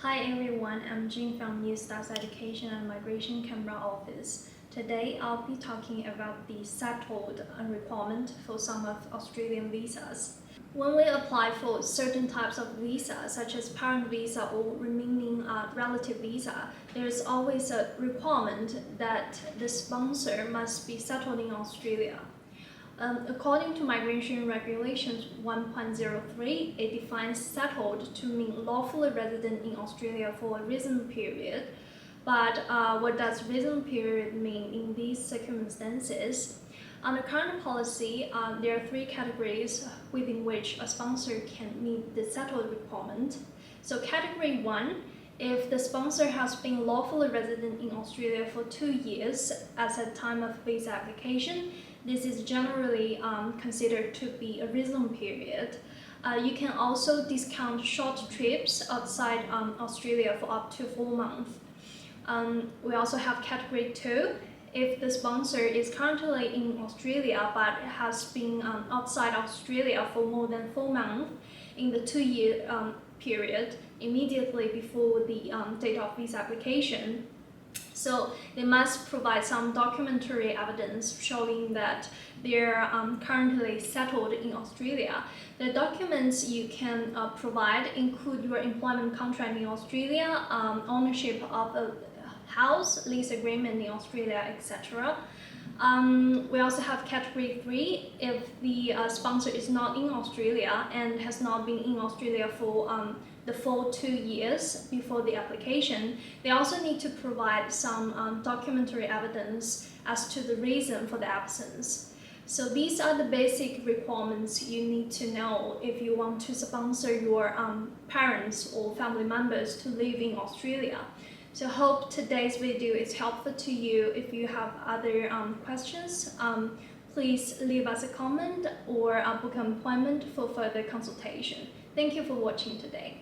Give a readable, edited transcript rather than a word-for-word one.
Hi everyone, I'm Jing from NewStars Education and Migration Canberra office. Today I'll be talking about the settled requirement for some of Australian visas. When we apply for certain types of visa, such as parent visa or remaining relative visa, there's always a requirement that the sponsor must be settled in Australia. According to Migration Regulations 1.03, it defines settled to mean lawfully resident in Australia for a reasonable period. But what does reasonable period mean in these circumstances? Under current policy, there are three categories within which a sponsor can meet the settled requirement. So category 1, if the sponsor has been lawfully resident in Australia for 2 years as at time of visa application, this is generally considered to be a reasonable period. You can also discount short trips outside Australia for up to 4 months. We also have category 2. If the sponsor is currently in Australia but has been outside Australia for more than 4 months in the 2-year period immediately before the date of visa application, so they must provide some documentary evidence showing that they're currently settled in Australia. The documents you can provide include your employment contract in Australia, ownership of a house, lease agreement in Australia, etc. We also have category 3. If the sponsor is not in Australia and has not been in Australia for the full 2 years before the application, they also need to provide some documentary evidence as to the reason for the absence. So these are the basic requirements you need to know if you want to sponsor your parents or family members to live in Australia. So hope today's video is helpful to you. If you have other questions, please leave us a comment or book an appointment for further consultation. Thank you for watching today.